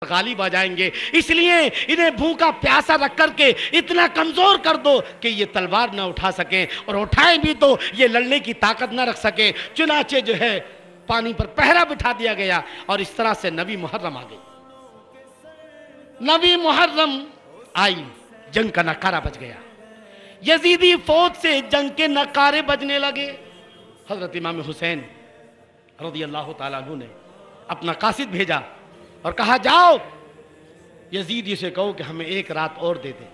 غالب آ جائیں گے، اس لیے انہیں بھوکا پیاسا رکھ کر کے اتنا کمزور کر دو کہ یہ تلوار نہ اٹھا سکیں، اور اٹھائیں بھی تو یہ لڑنے کی طاقت نہ رکھ سکیں۔ چنانچہ جو ہے پانی پر پہرا بٹھا دیا گیا، اور اس طرح سے نبی محرم آ گئی۔ نبی محرم آئی، جنگ کا نعرہ بج گیا، یزیدی فوج سے جنگ کے نعرے بجنے لگے۔ حضرت امام حسین رضی اللہ تعالیٰ عنہ نے اپنا قاصد بھیجا اور کہا جاؤ یزیدی سے کہو کہ ہمیں ایک رات اور دے دے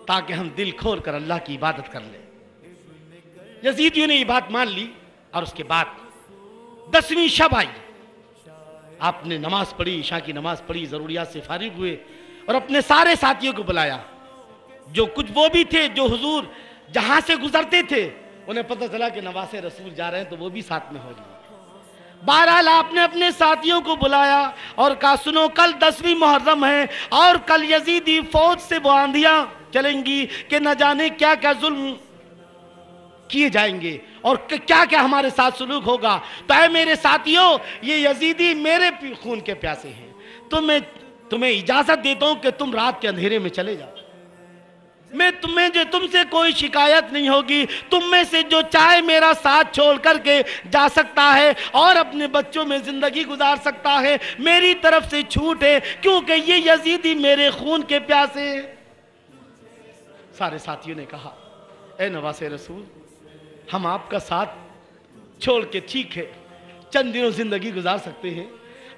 تاکہ ہم دل کھول کر اللہ کی عبادت کر لیں۔ یزیدیوں نے یہ بات مان لی، اور اس کے بعد 10ویں شب آئی، آپ نے نماز پڑھی، عشاء کی نماز پڑھی، ضروریات سے فارغ ہوئے اور اپنے سارے ساتھیوں کو بلایا، جو کچھ وہ بھی تھے جو حضور جہاں سے گزرتے تھے انہیں پتہ چلا کہ نواز رسول جا رہے ہیں تو وہ بھی ساتھ میں ہو گئے۔ بہرحال آپ نے اپنے ساتھیوں کو بلایا اور کہا سنو کل 10ویں محرم ہے، اور کل یزیدی فوج سے وہ آندھیاں چلیں گی کہ نہ جانے کیا کیا ظلم کیے جائیں گے اور کیا کیا ہمارے ساتھ سلوک ہوگا۔ تو اے میرے ساتھیوں، یہ یزیدی میرے خون کے پیاسے ہیں، تمہیں اجازت دیتا ہوں کہ تم رات کے اندھیرے میں چلے جاؤ، میں تم سے کوئی شکایت نہیں ہوگی، تم میں سے جو چاہے میرا ساتھ چھوڑ کر کے جا سکتا ہے اور اپنے بچوں میں زندگی گزار سکتا ہے، میری طرف سے چھوٹ ہے، کیونکہ یہ یزیدی میرے خون کے پیاسے ہیں۔ سارے ساتھیوں نے کہا اے نواز رسول، ہم آپ کا ساتھ چھوڑ کے ٹھیک ہے چند دنوں زندگی گزار سکتے ہیں،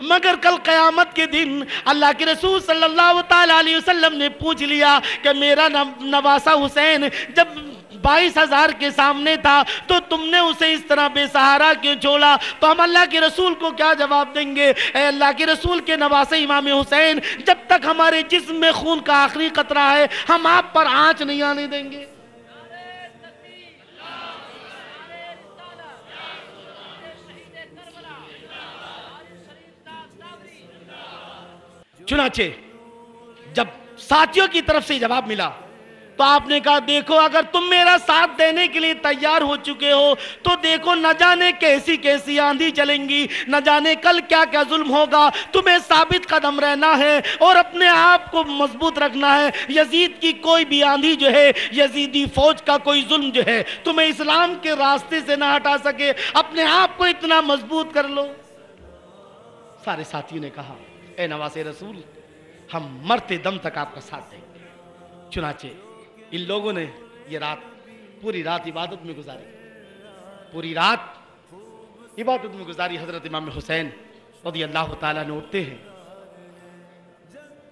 مگر کل قیامت کے دن اللہ کے رسول صلی اللہ تعالیٰ علیہ وسلم نے پوچھ لیا کہ میرا نواسہ حسین جب 22,000 کے سامنے تھا تو تم نے اسے اس طرح بے سہارا کیوں چھوڑا؟ تو ہم اللہ کے رسول کو کیا جواب دیں گے؟ اے اللہ کے رسول کے نواسے امام حسین، جب تک ہمارے جسم میں خون کا آخری قطرہ ہے ہم آپ پر آنچ نہیں آنے دیں گے۔ چنانچہ جب ساتھیوں کی طرف سے جواب ملا تو آپ نے کہا دیکھو اگر تم میرا ساتھ دینے کے لیے تیار ہو چکے ہو تو دیکھو نہ جانے کیسی کیسی آندھی چلیں گی، نہ جانے کل کیا کیا ظلم ہوگا، تمہیں ثابت قدم رہنا ہے اور اپنے آپ کو مضبوط رکھنا ہے۔ یزید کی کوئی بھی آندھی جو ہے، یزیدی فوج کا کوئی ظلم جو ہے تمہیں اسلام کے راستے سے نہ ہٹا سکے، اپنے آپ کو اتنا مضبوط کر لو۔ سارے ساتھیوں نے کہا اے نواز رسول، ہم مرتے دم تک آپ کا ساتھ دیں گے۔ چنانچہ ان لوگوں نے یہ پوری رات عبادت میں گزاری، پوری رات عبادت میں گزاری۔ حضرت امام حسین رضی اللہ تعالیٰ نے اٹھتے ہیں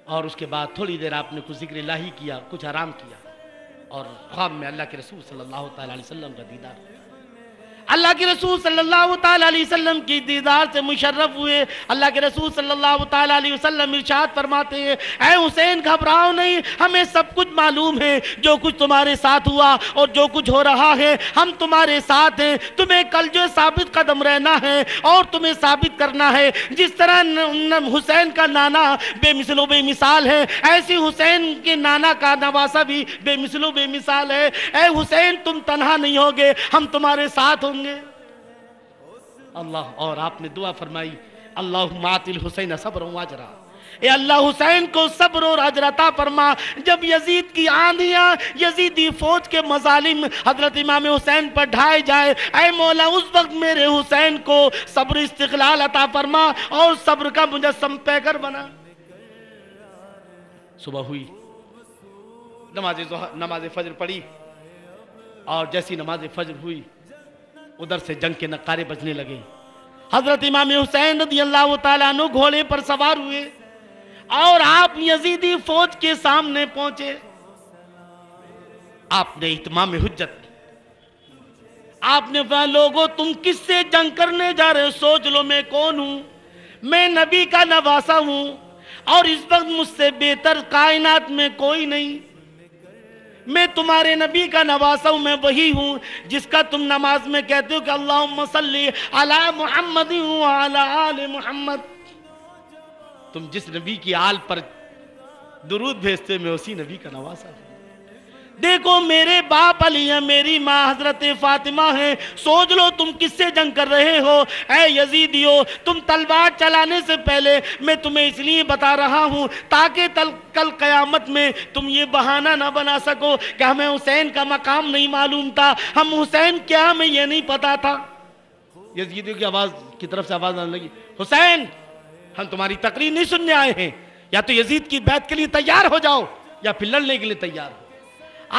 اور اس کے بعد تھوڑی دیر آپ نے کچھ ذکر الہی کیا، کچھ آرام کیا، اور خواب میں اللہ کے رسول صلی اللہ تعالیٰ علیہ وسلم کا دیدار، اللہ کے رسول صلی اللہ تعالیٰ علیہ وسلم کی دیدار سے مشرف ہوئے۔ اللہ کے رسول صلی اللہ تعالیٰ علیہ وسلم ارشاد فرماتے ہیں اے حسین گھبراؤ نہیں، ہمیں سب کچھ معلوم ہے، جو کچھ تمہارے ساتھ ہوا اور جو کچھ ہو رہا ہے ہم تمہارے ساتھ ہیں، تمہیں کل جو ثابت قدم رہنا ہے اور تمہیں ثابت کرنا ہے۔ جس طرح حسین کا نانا بے مثل و بے مثال ہے، ایسی حسین کے نانا کا نواسہ بھی بے مثل و بے مثال ہے۔ اے حسین تم تنہا نہیں ہوگے، ہم تمہارے ساتھ ہوں گے۔ اللہ، اور آپ نے دعا فرمائی اللہم آت الحسین صبر و اجرا، اے اللہ حسین کو صبر اور اجر عطا فرما۔ جب یزید کی آندھیاں، یزیدی فوج کے مظالم حضرت امام حسین پر ڈھائے جائے، اے مولا اس وقت میرے حسین کو صبر استقلال عطا فرما اور صبر کا مجسم پیکر بنا۔ صبح ہوئی، نماز فجر پڑھی، اور جیسی نماز فجر ہوئی ادھر سے جنگ کے نعرے بجنے لگے۔ حضرت امام حسین رضی اللہ تعالیٰ عنہ گھوڑے پر سوار ہوئے اور آپ یزیدی فوج کے سامنے پہنچے۔ آپ نے اتمام حجت، آپ نے فرمایا لوگوں تم کس سے جنگ کرنے جا رہے ہو؟ سوچ لو میں کون ہوں، میں نبی کا نواسہ ہوں اور اس وقت مجھ سے بہتر کائنات میں کوئی نہیں۔ میں تمہارے نبی کا نواسہ ہوں، میں وہی ہوں جس کا تم نماز میں کہتے ہو کہ اللہم صلی علی محمد وعلی آل محمد۔ تم جس نبی کی آل پر درود بھیجتے میں اسی نبی کا نواسہ ہوں۔ دیکھو میرے باپ علی ہیں، میری ماں حضرت فاطمہ ہیں، سوچ لو تم کس سے جنگ کر رہے ہو؟ اے یزیدیو، تم تلوار چلانے سے پہلے میں تمہیں اس لیے بتا رہا ہوں تاکہ کل قیامت میں تم یہ بہانہ نہ بنا سکو کہ ہمیں حسین کا مقام نہیں معلوم تھا، ہم حسین کیا ہمیں یہ نہیں پتا تھا۔ یزیدیوں کی آواز کی طرف سے آواز آنے لگی، حسین ہم تمہاری تقریر نہیں سننے آئے ہیں، یا تو یزید کی بیعت کے لیے تیار ہو جاؤ یا پھر لڑنے کے لیے تیار ہو۔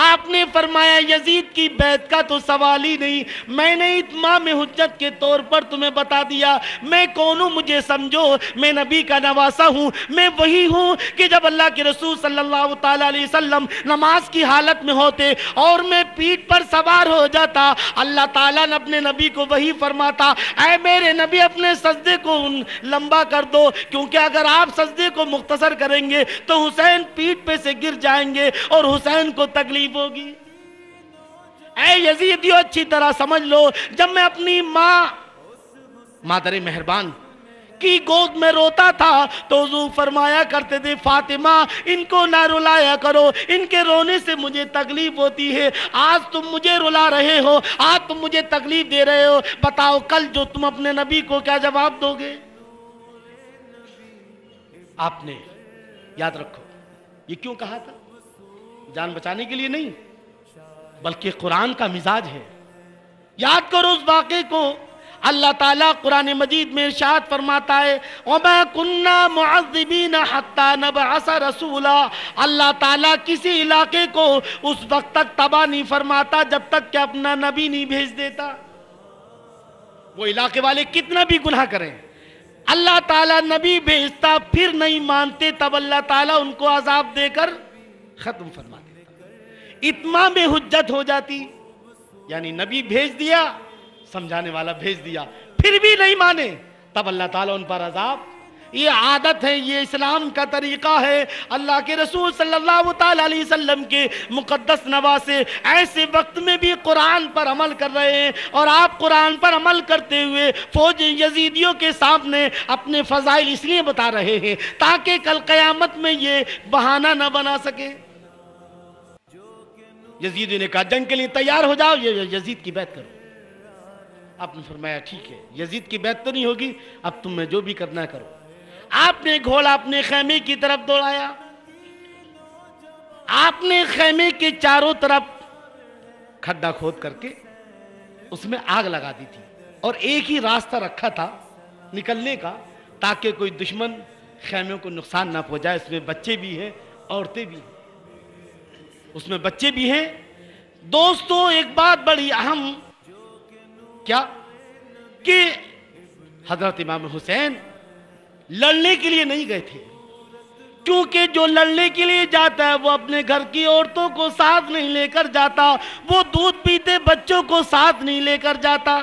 آپ نے فرمایا یزید کی بیعت کا تو سوال ہی نہیں، میں نے اتمام حجت کے طور پر تمہیں بتا دیا میں کون ہوں، مجھے سمجھو، میں نبی کا نواسا ہوں، میں وہی ہوں کہ جب اللہ کے رسول صلی اللہ تعالیٰ علیہ وسلم نماز کی حالت میں ہوتے اور میں پیٹھ پر سوار ہو جاتا، اللہ تعالیٰ نے اپنے نبی کو وہی فرماتا، اے میرے نبی اپنے سجدے کو لمبا کر دو، کیونکہ اگر آپ سجدے کو مختصر کریں گے تو حسین پیٹھ پہ سے گر جائیں گے اور حسین کو تکلیف ہوگی۔ اے یزیدیو اچھی طرح سمجھ لو، جب میں اپنی ماں مادر مہربان کی گود میں روتا تھا تو حضور فرمایا کرتے تھے فاطمہ ان کو نہ رلایا کرو، ان کے رونے سے مجھے تکلیف ہوتی ہے، آج تم مجھے رلا رہے ہو، آج تم مجھے تکلیف دے رہے ہو، بتاؤ کل جو تم اپنے نبی کو کیا جواب دو گے؟ آپ نے یاد رکھو یہ کیوں کہا تھا؟ جان بچانے کے لیے نہیں، بلکہ قرآن کا مزاج ہے۔ یاد کرو اس واقعے کو، اللہ تعالیٰ قرآن مجید میں ارشاد فرماتا ہے وَمَا كُنَّا مُعَذِّبِينَ حَتَّى نَبْعَثَ رَسُولًا، اللہ تعالیٰ کسی علاقے کو اس وقت تک تباہ نہیں فرماتا جب تک کہ اپنا نبی نہیں بھیج دیتا۔ وہ علاقے والے کتنا بھی گناہ کریں، اللہ تعالیٰ نبی بھیجتا، پھر نہیں مانتے، تب اللہ تعالیٰ ان کو عذاب دے کر ختم فرما دیتا، اتمام حجت ہو جاتی۔ یعنی نبی بھیج دیا، سمجھانے والا بھیج دیا، پھر بھی نہیں مانے، تب اللہ تعالیٰ ان پر عذاب۔ یہ عادت ہے، یہ اسلام کا طریقہ ہے۔ اللہ کے رسول صلی اللہ تعالیٰ علیہ وسلم کے مقدس نواسے ایسے وقت میں بھی قرآن پر عمل کر رہے ہیں، اور آپ قرآن پر عمل کرتے ہوئے فوج یزیدیوں کے سامنے اپنے فضائل اس لیے بتا رہے ہیں تاکہ کل قیامت میں یہ بہانہ نہ بنا سکے۔ یزیدیوں نے کہا جنگ کے لیے تیار ہو جاؤ، یہ یزید کی بیعت کرو۔ آپ نے فرمایا ٹھیک ہے، یزید کی بیعت تو نہیں ہوگی، اب تم میں جو بھی کرنا ہے کرو۔ آپ نے گھوڑا اپنے خیمے کی طرف دوڑایا، آپ نے خیمے کے چاروں طرف کھڈا کھود کر کے اس میں آگ لگا دی تھی، اور ایک ہی راستہ رکھا تھا نکلنے کا تاکہ کوئی دشمن خیموں کو نقصان نہ پہنچائے۔ اس میں بچے بھی ہیں، عورتیں بھی ہیں، اس میں بچے بھی ہیں۔ دوستو ایک بات بڑی اہم، کیا کہ حضرت امام حسین لڑنے کے لیے نہیں گئے تھے، کیونکہ جو لڑنے کے لیے جاتا ہے وہ اپنے گھر کی عورتوں کو ساتھ نہیں لے کر جاتا، وہ دودھ پیتے بچوں کو ساتھ نہیں لے کر جاتا۔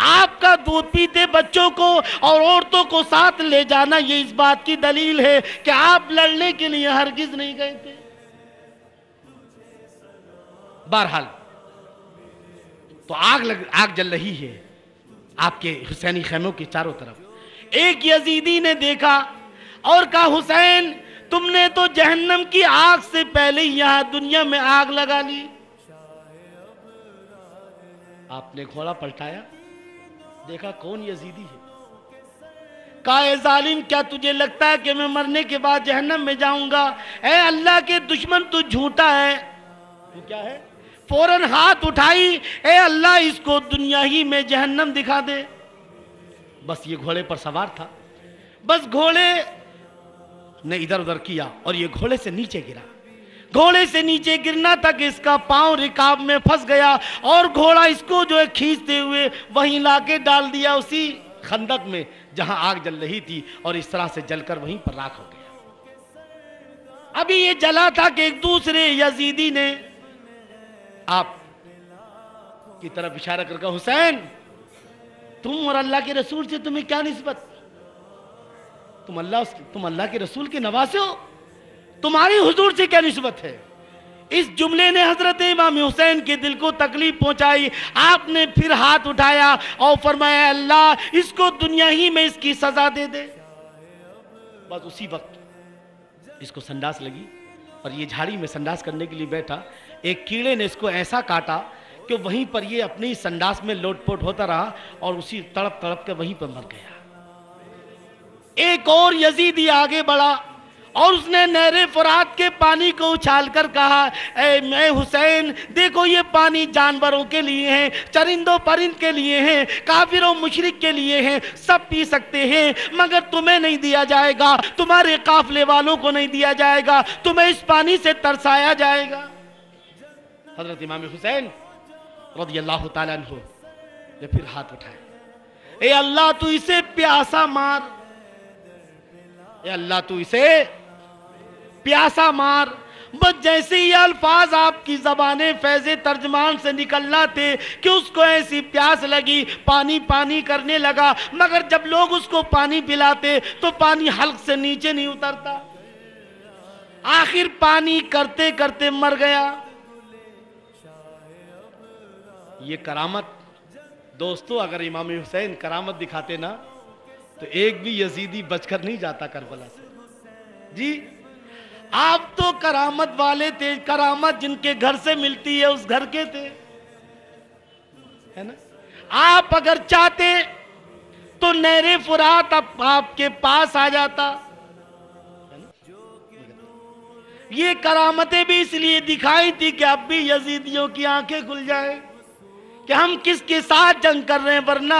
آپ کا دودھ پیتے بچوں کو اور عورتوں کو ساتھ لے جانا یہ اس بات کی دلیل ہے کہ آپ لڑنے کے لیے ہرگز نہیں گئے تھے۔ بہرحال تو آگ جل رہی ہے آپ کے حسینی خیموں کے چاروں طرف۔ ایک یزیدی نے دیکھا اور کہا حسین تم نے تو جہنم کی آگ سے پہلے یہاں دنیا میں آگ لگا لی۔ آپ نے گھوڑا پلٹایا، دیکھا کون یزیدی ہے، کہا اے ظالم کیا تجھے لگتا ہے کہ میں مرنے کے بعد جہنم میں جاؤں گا؟ اے اللہ کے دشمن تو جھوٹا ہے۔ وہ کیا ہے؟ فوراً ہاتھ اٹھائی، اے اللہ اس کو دنیا ہی میں جہنم دکھا دے۔ بس یہ گھوڑے پر سوار تھا، بس گھوڑے نے ادھر ادھر کیا اور یہ گھوڑے سے نیچے گرا۔ گھوڑے سے نیچے گرنا تک اس کا پاؤں رکاب میں پھنس گیا، اور گھوڑا اس کو جو ہے کھینچتے ہوئے وہیں لا کے ڈال دیا اسی خندق میں جہاں آگ جل رہی تھی، اور اس طرح سے جل کر وہیں پر راکھ ہو گیا۔ ابھی یہ جلا تھا کہ ایک دوسرے یزیدی نے آپ کی طرف اشارہ کر کہا حسین تم اور اللہ کے رسول سے تمہیں کیا نسبت؟ تم اللہ کے رسول کے نواسے ہو، تمہاری حضور سے کیا نسبت ہے؟ اس جملے نے حضرت امام حسین کے دل کو تکلیف پہنچائی۔ آپ نے پھر ہاتھ اٹھایا اور فرمایا اللہ اس کو دنیا ہی میں اس کی سزا دے دے۔ بس اسی وقت اس کو سنڈاس لگی، اور یہ جھاڑی میں سنڈاس کرنے کے لیے بیٹھا، ایک کیڑے نے اس کو ایسا کاٹا کہ وہیں پر یہ اپنی سنڈاس میں لوٹ پوٹ ہوتا رہا اور اسی تڑپ تڑپ کے وہیں پر مر گیا۔ ایک اور یزیدی آگے بڑھا اور اس نے نہر فرات کے پانی کو اچھال کر کہا، اے حسین دیکھو یہ پانی جانوروں کے لیے ہیں، چرندوں پرند کے لیے ہیں، کافر و مشرک کے لیے ہیں، سب پی سکتے ہیں، مگر تمہیں نہیں دیا جائے گا، تمہارے قافلے والوں کو نہیں دیا جائے گا، تمہیں اس پانی سے ترسایا جائے گا۔ حضرت امام حسین رضی اللہ تعالیٰ عنہ نے پھر ہاتھ اٹھائے، اے اللہ تو اسے پیاسا مار، اے اللہ تو اسے پیاسا مار۔ بس جیسے یہ الفاظ آپ کی زبان فیض ترجمان سے نکلنا تھے کہ اس کو ایسی پیاس لگی، پانی پانی کرنے لگا، مگر جب لوگ اس کو پانی پلاتے تو پانی حلق سے نیچے نہیں اترتا، آخر پانی کرتے کرتے مر گیا۔ یہ کرامت دوستو، اگر امام حسین کرامت دکھاتے نا تو ایک بھی یزیدی بچ کر نہیں جاتا کربلا سے۔ جی آپ تو کرامت والے تھے، کرامت جن کے گھر سے ملتی ہے اس گھر کے تھے، ہے نا؟ آپ اگر چاہتے تو نہر فرات آپ کے پاس آ جاتا۔ یہ کرامتیں بھی اس لیے دکھائی تھی کہ اب بھی یزیدیوں کی آنکھیں کھل جائے کہ ہم کس کے ساتھ جنگ کر رہے ہیں، ورنہ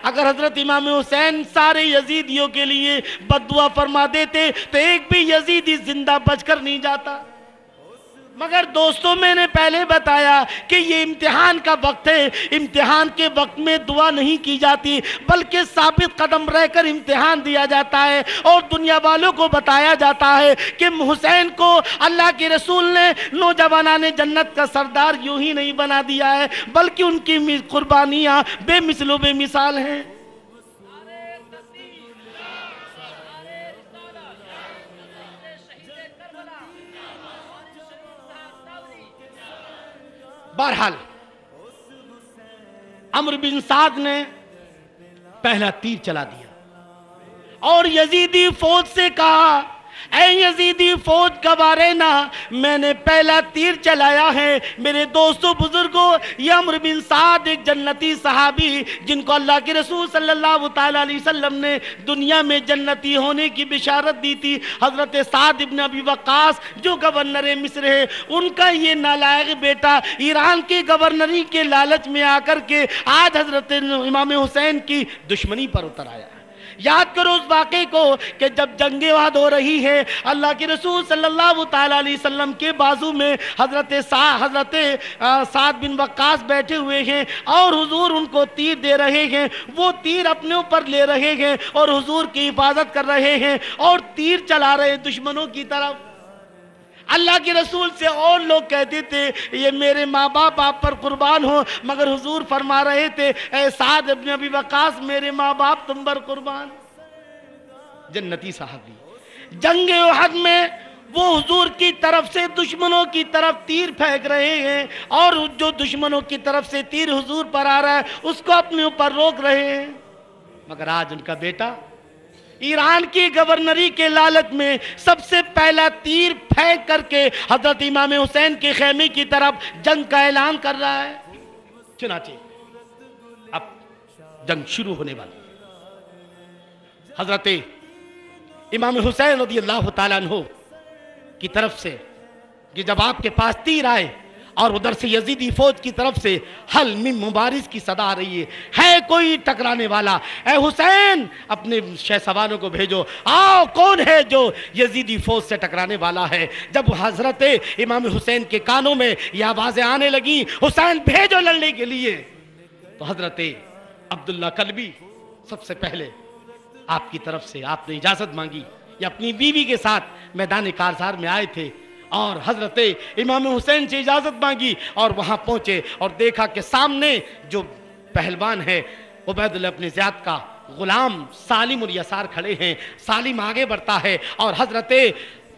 اگر حضرت امام حسین سارے یزیدیوں کے لیے بددعا فرما دیتے تو ایک بھی یزیدی زندہ بچ کر نہیں جاتا۔ مگر دوستوں میں نے پہلے بتایا کہ یہ امتحان کا وقت ہے، امتحان کے وقت میں دعا نہیں کی جاتی بلکہ ثابت قدم رہ کر امتحان دیا جاتا ہے، اور دنیا والوں کو بتایا جاتا ہے کہ حسین کو اللہ کے رسول نے نوجوانان جنت کا سردار یوں ہی نہیں بنا دیا ہے بلکہ ان کی قربانیاں بے مثل و بے مثال ہیں۔ بہرحال عمرو بن سعد نے پہلا تیر چلا دیا اور یزیدی فوج سے کہا، اے یزیدی فوج کب آ رہے نا، میں نے پہلا تیر چلایا ہے۔ میرے دوستو بزرگوں، یہ عمرو بن سعد ایک جنتی صحابی جن کو اللہ کے رسول صلی اللہ تعالیٰ علیہ وسلم نے دنیا میں جنتی ہونے کی بشارت دی تھی۔ حضرت سعد ابن ابی وقاص جو گورنر مصر ہے، ان کا یہ نالائق بیٹا ایران کے گورنری کے لالچ میں آ کر کے آج حضرت امام حسین کی دشمنی پر اتر آیا۔ یاد کرو اس واقعے کو کہ جب جنگ احد ہو رہی ہے، اللہ کے رسول صلی اللہ تعالیٰ علیہ وسلم کے بازو میں حضرت سعد بن وقاص بیٹھے ہوئے ہیں اور حضور ان کو تیر دے رہے ہیں، وہ تیر اپنے اوپر لے رہے ہیں اور حضور کی حفاظت کر رہے ہیں اور تیر چلا رہے ہیں دشمنوں کی طرف۔ اللہ کے رسول سے اور لوگ کہتے تھے یہ میرے ماں باپ آپ پر قربان ہو، مگر حضور فرما رہے تھے اے سعد ابن ابی وقاص میرے ماں باپ تم پر قربان۔ جنتی صحابی جنگ احد میں وہ حضور کی طرف سے دشمنوں کی طرف تیر پھینک رہے ہیں اور جو دشمنوں کی طرف سے تیر حضور پر آ رہا ہے اس کو اپنے اوپر روک رہے ہیں، مگر آج ان کا بیٹا ایران کی گورنری کے لالچ میں سب سے پہلا تیر پھینک کر کے حضرت امام حسین کے خیمے کی طرف جنگ کا اعلان کر رہا ہے۔ چنانچہ اب جنگ شروع ہونے والی ہے۔ حضرت امام حسین رضی اللہ تعالیٰ عنہ کی طرف سے کہ جب آپ کے پاس تیر آئے اور ادھر سے یزیدی فوج کی طرف سے حل من مبارز کی صدا آ رہی ہے کوئی ٹکرانے والا، اے حسین اپنے شہ سواروں کو بھیجو، آؤ کون ہے جو یزیدی فوج سے ٹکرانے والا ہے۔ جب حضرت امام حسین کے کانوں میں یہ آوازیں آنے لگیں حسین بھیجو لڑنے کے لیے، تو حضرت عبداللہ کلبی سب سے پہلے آپ کی طرف سے آپ نے اجازت مانگی، یا اپنی بیوی کے ساتھ میدان کارزار میں آئے تھے اور حضرت امام حسین سے اجازت مانگی اور وہاں پہنچے اور دیکھا کہ سامنے جو پہلوان ہے عبید اللہ ابن زیاد کا غلام سالم الیسار کھڑے ہیں۔ سالم آگے بڑھتا ہے اور حضرت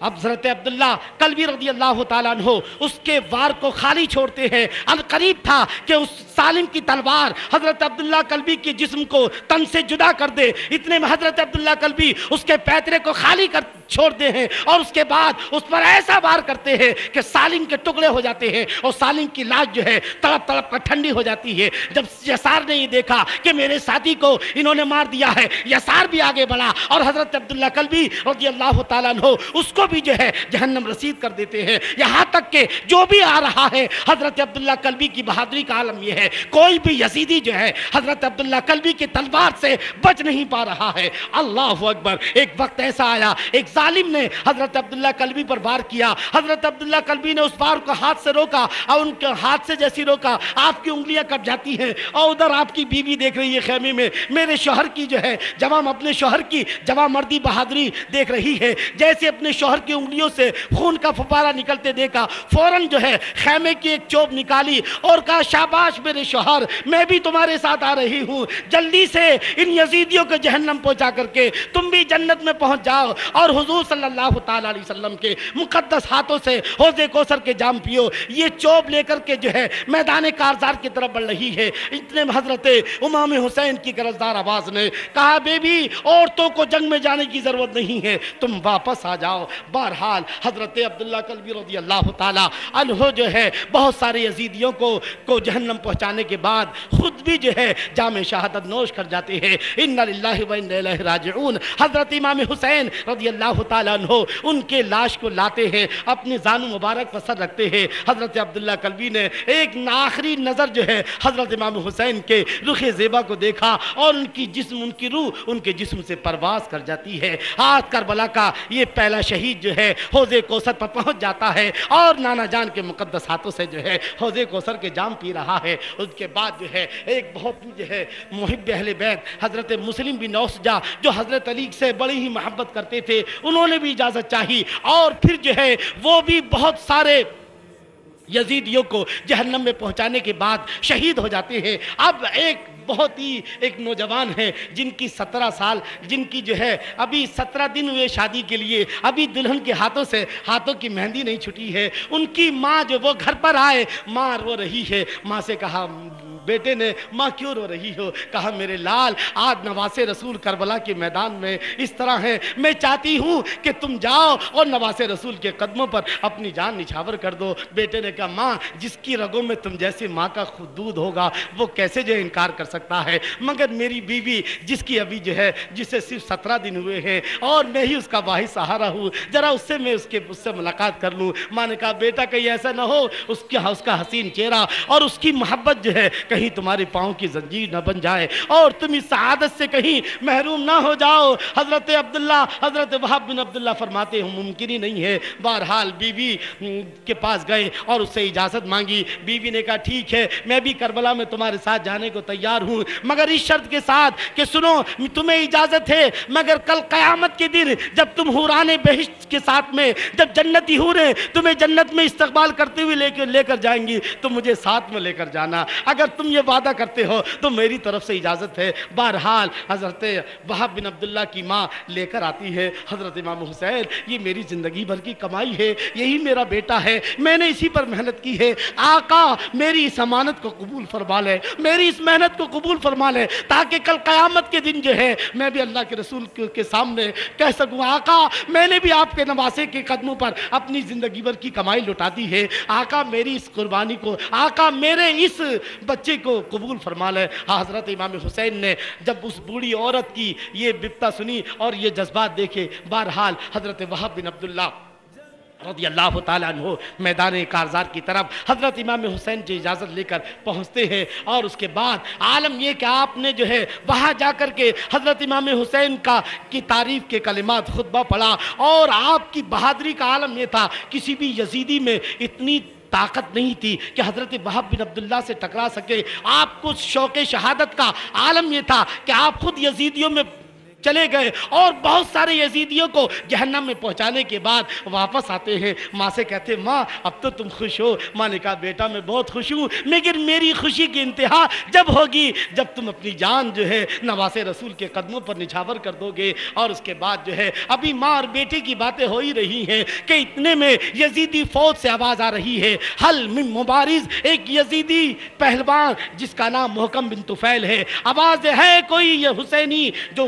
عبداللہ کلبی رضی اللہ تعالیٰ عنہ اس کے وار کو خالی چھوڑتے ہیں۔ قریب تھا کہ اس سالم کی تلوار حضرت عبداللہ کلبی کے جسم کو تن سے جدا کر دے، اتنے میں حضرت عبداللہ کلبی اس کے پیترے کو خالی چھوڑتے ہیں اور اس کے بعد اس پر ایسا وار کرتے ہیں کہ سالم کے ٹکڑے ہو جاتے ہیں اور سالم کی لاش جو ہے تڑپ تڑپ کر ٹھنڈی ہو جاتی ہے۔ جب یسار نے یہ دیکھا کہ میرے ساتھی کو انہوں نے مار دیا ہے، یسار بھی آگے بڑھا اور حضرت عبداللہ کلبی رضی اللہ تعالیٰ عنہ اس کو بھی جو ہے جہنم رسید کر دیتے ہیں۔ یہاں تک کہ جو بھی آ رہا ہے حضرت عبداللہ کلبی کی بہادری کا عالم یہ ہے، کوئی بھی یزیدی جو ہے حضرت عبداللہ کلبی کی تلوار سے بچ نہیں پا رہا ہے۔ اللہ اکبر! ایک وقت ایسا آیا، ایک ظالم نے حضرت عبداللہ کلبی پر وار کیا۔ حضرت عبداللہ کلبی نے اس وار کو ہاتھ سے روکا اور ان کے ہاتھ سے جیسی روکا آپ کی انگلیاں کب جاتی ہیں اور ادھر آپ کی بیوی دیکھ رہی ہے خیمے میں، میرے شوہر کی جو ہے جوان، اپنے شوہر کی جوان مردی بہادری دیکھ رہی ہے۔ جیسے اپنے شوہر کی انگلیوں سے خون کا فوارہ نکلتے دیکھا، فوراً جو ہے خیمے کی ایک چوب نکالی اور کہا شاباش میرے شوہر، میں بھی تمہارے ساتھ آ رہی ہوں، جلدی سے ان یزیدیوں کو جہنم پہنچا کر کے تم بھی جنت میں پہنچ جاؤ اور حضور صلی اللہ تعالیٰ علیہ وسلم کے مقدس ہاتھوں سے حوض کوثر کے جام پیو۔ یہ چوب لے کر کے جو ہے میدان کارزار کی طرف بڑھ رہی ہے۔ اتنے میں حضرت امام حسین کی گرجدار آواز نے کہا بیبی عورتوں کو جنگ میں جانے کی ضرورت نہیں ہے، تم واپس آ جاؤ۔ بہرحال حضرت عبداللہ کلبی رضی اللہ تعالیٰ عنہ جو ہے بہت سارے یزیدیوں کو جہنم پہنچانے کے بعد خود بھی جو ہے جام شہادت نوش کر جاتے ہیں۔ انا للہ و انا الیہ راجعون۔ حضرت امام حسین رضی اللہ تعالیٰ عنہ ان کے لاش کو لاتے ہیں، اپنی زانو مبارک پر سر رکھتے ہیں۔ حضرت عبداللہ کلبی نے ایک آخری نظر جو ہے حضرت امام حسین کے رخ زیبا کو دیکھا اور ان کی روح ان کے جسم سے پرواز کر جاتی ہے۔ آج کربلا کا یہ پہلا شہید جو ہے حوض کوثر پر پہنچ جاتا ہے اور نانا جان کے مقدس ہاتھوں سے جو ہے حوض کوثر کے جام پی رہا ہے۔ اس کے بعد جو ہے ایک بہت جو ہے محب اہل بیت حضرت مسلم بن اوسجہ جو حضرت علی سے بڑی ہی محبت کرتے تھے، انہوں نے بھی اجازت چاہی اور پھر جو ہے وہ بھی بہت سارے یزیدیوں کو جہنم میں پہنچانے کے بعد شہید ہو جاتے ہیں۔ اب ایک نوجوان ہے جن کی 17 سال، جن کی جو ہے ابھی 17 دن ہوئے شادی کے لیے، ابھی دلہن کے ہاتھوں کی مہندی نہیں چھٹی ہے۔ ان کی ماں جو وہ گھر پر آئے، ماں رو رہی ہے۔ ماں سے کہا، بیٹے نے، ماں کیوں رو رہی ہو؟ کہا میرے لال آج نواز رسول کربلا کے میدان میں اس طرح ہے، میں چاہتی ہوں کہ تم جاؤ اور نواز رسول کے قدموں پر اپنی جان نچھاور کر دو۔ بیٹے نے کہا ماں جس کی رگوں میں تم جیسے ماں کا دودھ ہوگا وہ کیسے جو انکار کر سکتا ہے، مگر میری بیوی جس کی ابھی جو ہے جسے صرف 17 دن ہوئے ہیں اور میں ہی اس کا واحد سہارا ہوں، ذرا اس سے ملاقات کر لوں۔ ماں نے کہا بیٹا کہیں ایسا نہ ہو اس کا حسین چہرہ اور اس کی محبت جو ہے کہیں تمہارے پاؤں کی زنجیر نہ بن جائے اور تم اس سعادت سے کہیں محروم نہ ہو جاؤ۔ حضرت وہاب بن عبداللہ فرماتے ہیں ممکن ہی نہیں ہے۔ بہرحال بیوی کے پاس گئے اور اس سے اجازت مانگی۔ بیوی نے کہا ٹھیک ہے میں بھی کربلا میں تمہارے ساتھ جانے کو تیار ہوں، مگر اس شرط کے ساتھ کہ سنو تمہیں اجازت ہے مگر کل قیامت کے دن جب تم حوران بہشت کے ساتھ میں، جب جنتی حوریں تمہیں جنت میں استقبال کرتے ہوئے لے کر جائیں گی تو مجھے ساتھ میں لے کر جانا، اگر تم یہ وعدہ کرتے ہو تو میری طرف سے اجازت ہے۔ بہرحال حضرت وہاب بن عبداللہ کی ماں لے کر آتی ہے، حضرت امام حسین یہ میری زندگی بھر کی کمائی ہے، یہی میرا بیٹا ہے، میں نے اسی پر محنت کی ہے، آقا میری اس امانت کو قبول فرما لے، میری اس محنت کو قبول فرما لے تاکہ کل قیامت کے دن جو ہے میں بھی اللہ کے رسول کے سامنے کہہ سکوں آقا میں نے بھی آپ کے نواسے کے قدموں پر اپنی زندگی بھر کی کمائی لٹا دی ہے، آقا میری اس قربانی کو، آقا میرے اس بچے کو قبول فرما لے۔ حضرت امام حسین نے جب اس بوڑھی عورت کی یہ بپتا سنی اور یہ جذبات دیکھے، بہرحال حضرت وہاب بن عبداللہ رضی اللہ تعالیٰ عنہ میدان کارزار کی طرف حضرت امام حسین سے اجازت لے کر پہنچتے ہیں اور اس کے بعد عالم یہ کہ آپ نے جو ہے وہاں جا کر کے حضرت امام حسین کی تعریف کے کلمات خطبہ پڑھا اور آپ کی بہادری کا عالم یہ تھا کسی بھی یزیدی میں اتنی طاقت نہیں تھی کہ حضرت وہاب بن عبداللہ سے ٹکرا سکے۔ آپ کو شوق شہادت کا عالم یہ تھا کہ آپ خود یزیدیوں میں چلے گئے اور بہت سارے یزیدیوں کو جہنم میں پہنچانے کے بعد واپس آتے ہیں۔ ماں سے کہتے ماں اب تو تم خوش ہو؟ ماں نے کہا بیٹا میں بہت خوش ہوں، لیکن میری خوشی کی انتہا جب ہوگی جب تم اپنی جان جو ہے نواز رسول کے قدموں پر نچھاور کر دو گے۔ اور اس کے بعد جو ہے ابھی ماں اور بیٹے کی باتیں ہو ہی رہی ہیں کہ اتنے میں یزیدی فوج سے آواز آ رہی ہے، حل من مبارز، ایک یزیدی پہلوان جس کا نام محکم بن طفیل ہے، آواز ہے کوئی یہ حسینی جو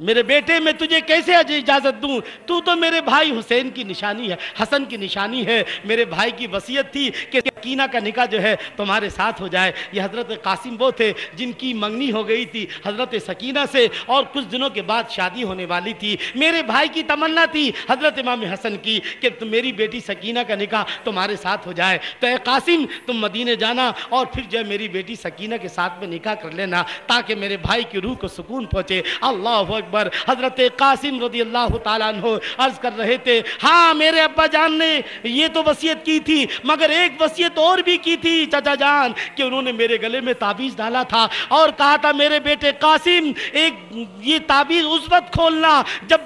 میرے بیٹے میں تجھے کیسے اجازت دوں؟ تو تو میرے بھائی حسین کی نشانی ہے، حسن کی نشانی ہے۔ میرے بھائی کی وصیت تھی کہ سکینہ کا نکاح جو ہے تمہارے ساتھ ہو جائے۔ یہ حضرت قاسم وہ تھے جن کی منگنی ہو گئی تھی حضرت سکینہ سے، اور کچھ دنوں کے بعد شادی ہونے والی تھی۔ میرے بھائی کی تمنا تھی حضرت امام حسن کی کہ میری بیٹی سکینہ کا نکاح تمہارے ساتھ ہو جائے، تو اے قاسم تم مدینے جانا اور پھر جو ہے میری بیٹی سکینہ کے ساتھ میں نکاح کر لینا، تاکہ میرے بھائی کی روح کو سکون پہنچے۔ اللہ اکبر۔ حضرت قاسم رضی اللہ تعالیٰ عنہ عرض کر رہے تھے، ہاں میرے ابا جان نے یہ تو وصیت کی تھی، مگر ایک وصیت اور بھی کی تھی چچا جان، کہ انہوں نے میرے گلے میں تعویذ ڈالا تھا اور کہا تھا میرے بیٹے قاسم ایک یہ تعویذ اس وقت کھولنا جب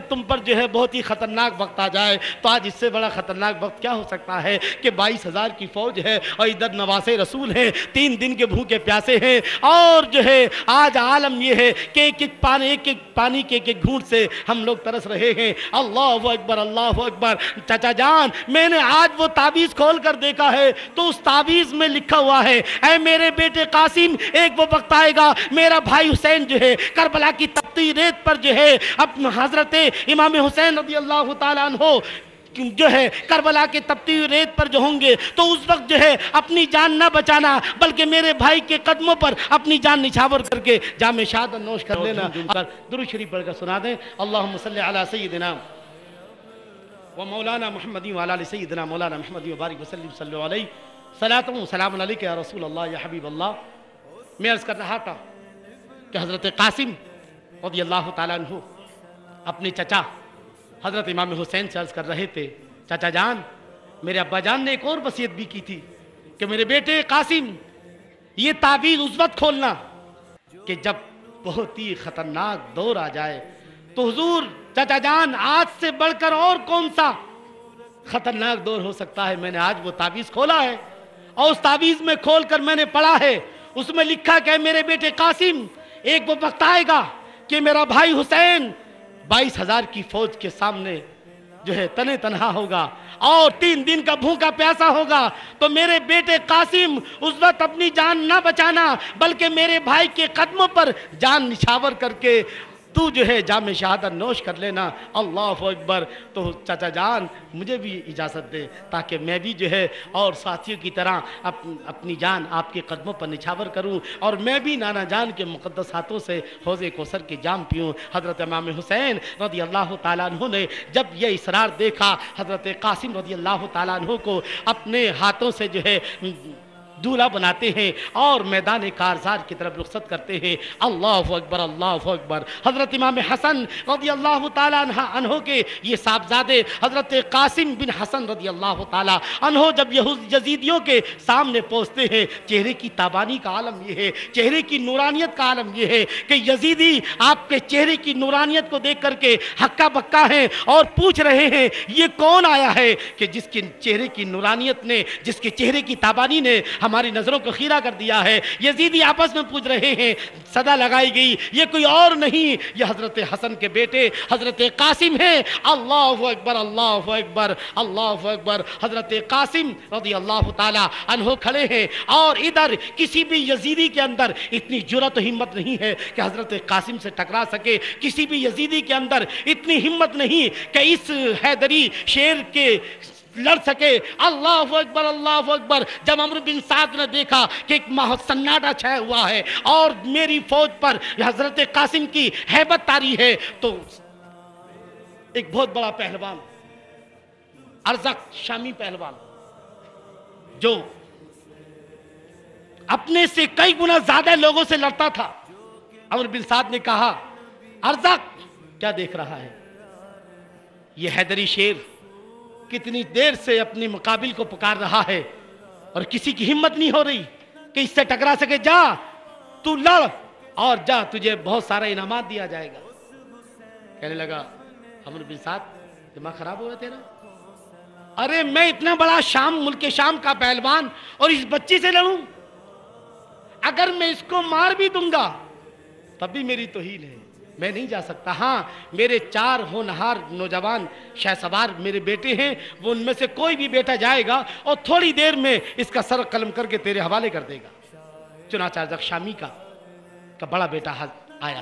تم پر جو ہے بہت ہی خطرناک وقت آ جائے۔ تو آج اس سے بڑا خطرناک وقت کیا ہو سکتا ہے کہ 22,000 کی فوج ہے اور ادھر نواسے رسول ہیں، 3 دن کے بھوکے پیاسے ہیں، اور جو ہے آج عالم یہ ہے کہ ایک ایک پانی کے ایک گھونٹ سے ہم لوگ ترس رہے ہیں۔ اللہ اکبر، اللہ اکبر۔ چچا جان میں نے آج وہ تعویذ کھول کر دیکھا ہے تو اس تعویذ میں لکھا ہوا ہے، اے میرے بیٹے قاسم ایک وہ وقت آئے گا میرا بھائی حسین جو ہے کربلا کی تپتی ریت پر جو ہے اپنا حضرت امام حسین رضی اللہ تعالیٰ عنہ جو ہے کربلا کے تپتی ہوئی ریت پر جو ہوں گے، تو اس وقت جو ہے اپنی جان نہ بچانا بلکہ میرے بھائی کے قدموں پر اپنی جان نچھاور کر کے جام شہادت نوش کر لینا۔ درود شریف پڑھ کر سنا دیں، اللہم صلی علی سیدنا و مولانا محمد و علی سیدنا مولانا محمد و بارک وسلم صلی علیہ صلاۃ و سلام علیک یا رسول اللہ یا حبیب اللہ۔ میں عرض کر رہا تھا کہ حضرت قاسم رضی اللہ تعالیٰ عنہ اپنے چچا حضرت امام حسین سے عرض کر رہے تھے، چچا جان میرے ابا جان نے ایک اور وصیت بھی کی تھی کہ میرے بیٹے قاسم یہ تعویذ اس وقت کھولنا کہ جب بہت ہی خطرناک دور آ جائے۔ تو حضور چچا جان آج سے بڑھ کر اور کون سا خطرناک دور ہو سکتا ہے؟ میں نے آج وہ تعویذ کھولا ہے اور اس تعویذ میں کھول کر میں نے پڑھا ہے، اس میں لکھا کہ میرے بیٹے قاسم ایک وہ وقت آئے گا کہ میرا بھائی حسین 22,000 کی فوج کے سامنے جو ہے تنے تنہا ہوگا اور 3 دن کا بھوکا پیاسا ہوگا، تو میرے بیٹے قاسم اس وقت اپنی جان نہ بچانا بلکہ میرے بھائی کے قدموں پر جان نچھاور کر کے تو جو ہے جام شہادت نوش کر لینا۔ اللہ اکبر۔ تو چچا جان مجھے بھی اجازت دے تاکہ میں بھی جو ہے اور ساتھیوں کی طرح اپنی جان آپ کے قدموں پر نچھاور کروں اور میں بھی نانا جان کے مقدس ہاتھوں سے حوض کوثر کی جام پیوں۔ حضرت امام حسین رضی اللہ تعالیٰ عنہ نے جب یہ اصرار دیکھا حضرت قاسم رضی اللہ تعالیٰ عنہ کو اپنے ہاتھوں سے جو ہے دولہا بناتے ہیں اور میدان کارزار کی طرف رخصت کرتے ہیں۔ اللہ اکبر، اللہ اکبر۔ حضرت امام حسن رضی اللہ تعالیٰ عنہ کے یہ صاحبزادے حضرت قاسم بن حسن رضی اللہ تعالیٰ عنہ جب یزیدیوں کے سامنے پہنچتے ہیں، چہرے کی تابانی کا عالم یہ ہے، چہرے کی نورانیت کا عالم یہ ہے کہ یزیدی آپ کے چہرے کی نورانیت کو دیکھ کر کے ہکا بکا ہیں اور پوچھ رہے ہیں یہ کون آیا ہے کہ جس کے چہرے کی نورانیت نے، جس کے چہرے کی تابانی نے ہماری نظروں کو خیرہ کر دیا ہے۔ یزیدی آپس میں پوچھ رہے ہیں، صدا لگائی گئی یہ کوئی اور نہیں، یہ حضرت حسن کے بیٹے حضرت قاسم ہیں۔ اللہ اکبر، اللہ اکبر، اللہ اکبر۔ حضرت قاسم رضی اللہ تعالی عنہ کھڑے ہیں اور ادھر کسی بھی یزیدی کے اندر اتنی جرأت و ہمت نہیں ہے کہ حضرت قاسم سے ٹکرا سکے، کسی بھی یزیدی کے اندر اتنی ہمت نہیں کہ اس حیدری شیر کے لڑ سکے۔ اللہ اکبر، اللہ اکبر۔ جب عمرو بن سعد نے دیکھا کہ ایک سناٹا چھایا ہوا ہے اور میری فوج پر حضرت قاسم کی ہیبت طاری ہے، تو ایک بہت بڑا پہلوان ارزق شامی پہلوان جو اپنے سے کئی گنا زیادہ لوگوں سے لڑتا تھا، عمرو بن سعد نے کہا ارزق کیا دیکھ رہا ہے؟ یہ حیدری شیر کتنی دیر سے اپنے مقابل کو پکار رہا ہے اور کسی کی ہمت نہیں ہو رہی کہ اس سے ٹکرا سکے۔ جا تو لڑ اور جا، تجھے بہت سارا انعامات دیا جائے گا۔ کہنے لگا عمرو بن سعد دماغ خراب ہو رہا تیرا؟ ارے میں اتنا بڑا شام، ملک شام کا پہلوان اور اس بچی سے لڑوں؟ اگر میں اس کو مار بھی دوں گا تب بھی میری توہین ہے، میں نہیں جا سکتا۔ ہاں میرے 4 ہونہار نوجوان شہ سوار میرے بیٹے ہیں، وہ ان میں سے کوئی بھی بیٹا جائے گا اور تھوڑی دیر میں اس کا سر قلم کر کے تیرے حوالے کر دے گا۔ چنانچہ ارزق شامی کا بڑا بیٹا آیا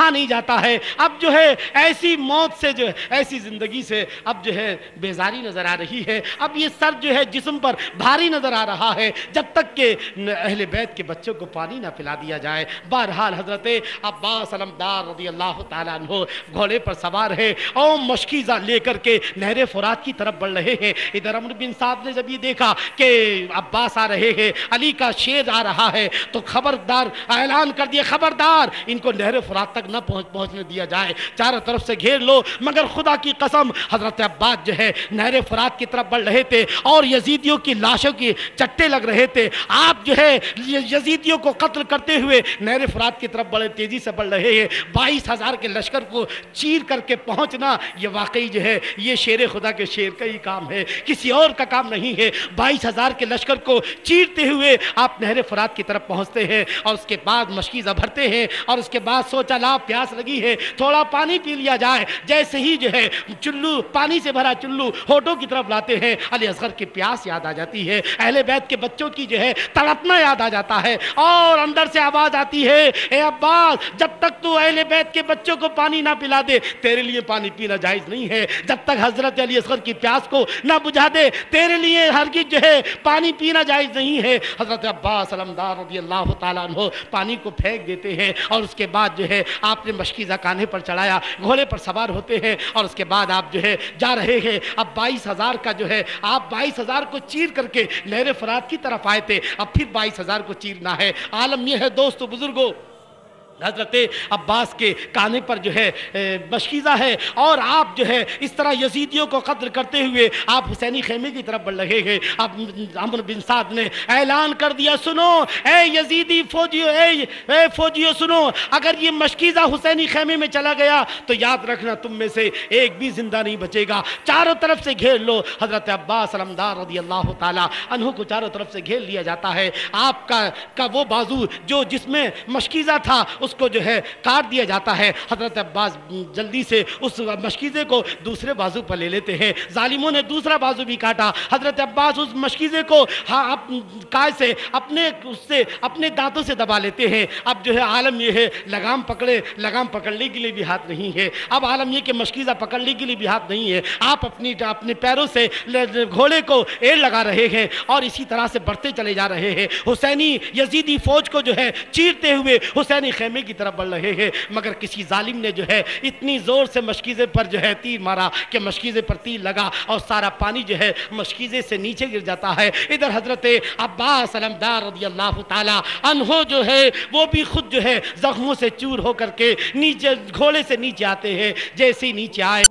رہا نہیں جاتا ہے. اب جو ہے ایسی موت سے جو ہے ایسی زندگی سے اب جو ہے بیزاری نظر آ رہی ہے. اب یہ سر جو ہے جسم پر بھاری نظر آ رہا ہے جب تک کہ اہل بیت کے بچوں کو پانی نہ پلا دیا جائے. بہرحال حضرت عباس علمدار رضی اللہ تعالیٰ عنہ گھوڑے پر سوار ہے اور مشکیزہ لے کر کے نہر فرات کی طرف بڑھ رہے ہیں. ادھر عمرو بن سعد نے جب یہ دیکھا کہ عباس آ رہے ہیں, علی کا شیر آ رہا ہے, تو خبردار اعلان کر دیا, خبردار ان کو نہر فرات تک نہ پہنچنے دیا جائے, چاروں طرف سے گھیر لو. مگر خدا کی قسم حضرت عباس جو ہے نہر فرات کی طرف بڑھ رہے تھے اور یزیدیوں کی لاشوں کی چٹے لگ رہے تھے. آپ جو ہے یزیدیوں کو قتل کرتے ہوئے نہر فرات کی طرف بڑے تیزی سے بڑھ رہے ہیں. 22,000 کے لشکر کو چیر کر کے پہنچنا یہ واقعی جو ہے یہ شیر خدا کے شیر کا ہی کام ہے, کسی اور کا کام نہیں ہے. 22,000 کے لشکر کو چیرتے ہوئے آپ نہر فرات کی طرف پہنچتے ہیں اور اس کے بعد مشکیزہ بھرتے ہیں اور اس کے بعد سوچا لا پیاس لگی ہے تھوڑا پانی پی لیا جائے. جیسے ہی جو ہے چلو پانی سے بھرا چلو ہونٹوں کی طرف لاتے ہیں, علی اصغر کی پیاس یاد آ جاتی ہے, اہل بیت کے بچوں کی جو ہے تڑپنا یاد آ جاتا ہے اور اندر سے آواز آتی ہے اے عباس جب تک تو اہل بیت کے بچوں کو پانی نہ پلا دے تیرے لیے پانی پینا جائز نہیں ہے. جب تک حضرت علی اصغر کی پیاس کو نہ بجھا دے تیرے لیے ہرگز جو ہے پانی پینا جائز نہیں ہے. حضرت عباس علمدار رضی اللہ تعالیٰ عنہ پانی کو پھینک دیتے ہیں اور اس کے بعد جو ہے آپ نے مشکیزہ کاندھے پر چڑھایا, گھوڑے پر سوار ہوتے ہیں اور اس کے بعد آپ جو ہے جا رہے ہیں. اب 22,000 کا جو ہے آپ 22,000 کو چیر کر کے نہر فرات کی طرف آئے تھے, اب پھر 22,000 کو چیرنا ہے. عالم یہ ہے دوستو بزرگو, حضرت عباس کے کانے پر جو ہے مشکیزہ ہے اور آپ جو ہے اس طرح یزیدیوں کو قتل کرتے ہوئے آپ حسینی خیمے کی طرف بڑھ رہے ہیں. اب عمرو بن سعد نے اعلان کر دیا سنو اے یزیدی فوجیو, اے فوجیو سنو, اگر یہ مشکیزہ حسینی خیمے میں چلا گیا تو یاد رکھنا تم میں سے ایک بھی زندہ نہیں بچے گا. چاروں طرف سے گھیر لو. حضرت عباس علمدار رضی اللہ تعالیٰ عنہ کو چاروں طرف سے گھیر لیا جاتا ہے. آپ کا وہ بازو جو جس میں مشکیزہ تھا اس کو جو ہے کاٹ دیا جاتا ہے. حضرت عباس جلدی سے اس مشکیزے کو دوسرے بازو پر لے لیتے ہیں. ظالموں نے دوسرا بازو بھی کاٹا. حضرت عباس اس مشکیزے کو کائے سے اپنے دانتوں سے دبا لیتے ہیں. اب جو ہے عالم یہ ہے لگام پکڑنے کے لیے بھی ہاتھ نہیں ہے. اب عالم یہ کہ مشکیزہ پکڑنے کے لیے بھی ہاتھ نہیں ہے. آپ اپنے پیروں سے گھوڑے کو ایڑ لگا رہے ہیں اور اسی طرح سے بڑھتے چلے جا رہے ہیں. حسینی یزیدی فوج کو جو ہے چیرتے ہوئے حسینی خیمے کی طرف بڑھ رہے ہیں. مگر کسی ظالم نے جو ہے اتنی زور سے مشکیزے پر جو ہے تیر مارا کہ مشکیزے پر تیر لگا اور سارا پانی جو ہے مشکیزے سے نیچے گر جاتا ہے. ادھر حضرت عباس علمدار رضی اللہ تعالی عنہ جو ہے وہ بھی خود جو ہے زخموں سے چور ہو کر کے نیچے گھوڑے سے نیچے آتے ہیں. جیسے ہی نیچے آئے